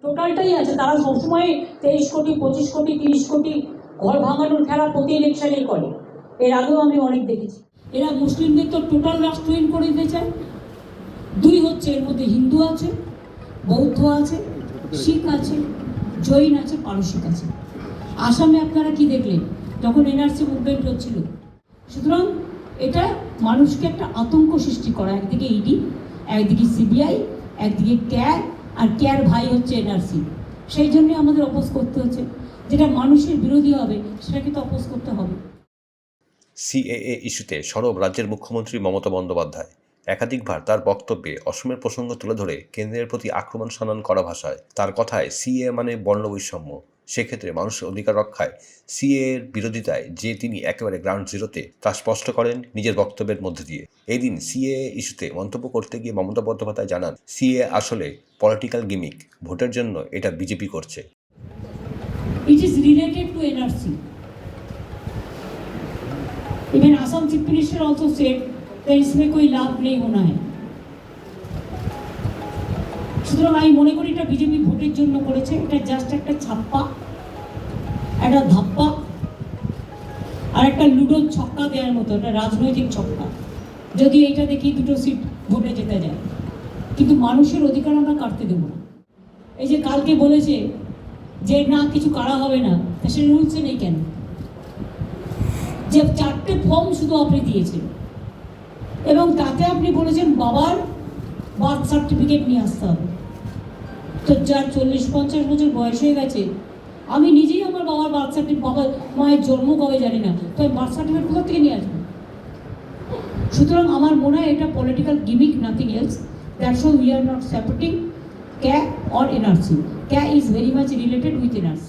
টোটালটাই আছে। তারা সবসময় 23 কোটি 25 কোটি 30 কোটি ঘর ভাঙানোর খেলা প্রতি ইলেকশনেই করে। এর আগেও আমি অনেক দেখেছি। এরা মুসলিমদের তো টোটাল রাষ্ট্রহীন করে দিতে চায়। দুই হচ্ছে, এর মধ্যে হিন্দু আছে, বৌদ্ধ আছে, শিখ আছে, জৈন আছে, পারসিক আছে। আসামে আপনারা কি দেখলেন যখন এনআরসি মুভমেন্ট হচ্ছিল? সুতরাং এটা মানুষকে একটা আতঙ্ক সৃষ্টি করা, একদিকে ইডি, একদিকে সিবিআই, একদিকে ক্যার, আর ক্যার ভাই হচ্ছে এনআরসি। সেই জন্য আমাদের অপোজ করতে হচ্ছে। যেটা মানুষের বিরোধী হবে সেটাকে তো অপোজ করতে হবে। সিএএ ইস্যুতে সরব রাজ্যের মুখ্যমন্ত্রী মমতা বন্দ্যোপাধ্যায় একাধিকবার তার বক্তব্যে অসমের প্রসঙ্গ তুলে ধরে কেন্দ্রের প্রতি আক্রমণ শানান করা ভাষায় তার কথায় সিএ মানে বর্ণবৈষম্য। সেক্ষেত্রে মানুষের অধিকার রক্ষায় সিএ এর বিরোধিতায় যে তিনি একেবারে গ্রাউন্ড জিরোতে তা স্পষ্ট করেন নিজের বক্তব্যের মধ্যে দিয়ে। এই দিন সিএ ইস্যুতে মন্তব্য করতে গিয়ে মমতা বন্দ্যোপাধ্যায় জানান, সিএ আসলে পলিটিক্যাল গিমিক, ভোটের জন্য এটা বিজেপি করছে। It is related to NRC. Even Assam Chief Minister also said that इसमें कोई लाभ नहीं होना है। সুতরাং আমি মনে করি এটা বিজেপি ভোটের জন্য করেছে। এটা জাস্ট একটা ছাপ্পা, একটা ধাপ্পা, আর একটা লুডোর ছক্কা দেওয়ার মতো, একটা রাজনৈতিক ছক্কা। যদি এইটা দেখি দুটো সিট ভোটে যেতে যায়, কিন্তু মানুষের অধিকার আমরা কাটতে দেব না। এই যে কালকে বলেছে যে না কিছু করা হবে না, তা সে রুলসে নেই কেন? যে 4টে ফর্ম শুধু আপনি দিয়েছেন এবং তাতে আপনি বলেছেন বাবার বার্থ সার্টিফিকেট নিয়ে আসতে হবে। তো যার 40-50 বছর বয়স হয়ে গেছে, আমি নিজেই আমার বাবার বার্থ সার্টিফিকেট, বাবার মায়ের জন্ম কবে জানি না, তো আমি বার্থ সার্টিফিকেট কোথা থেকে নিয়ে আসবো? সুতরাং আমার মনে হয় এটা political gimmick, nothing else. That's why we are not supporting CA or NRC. CA is very much related with NRC.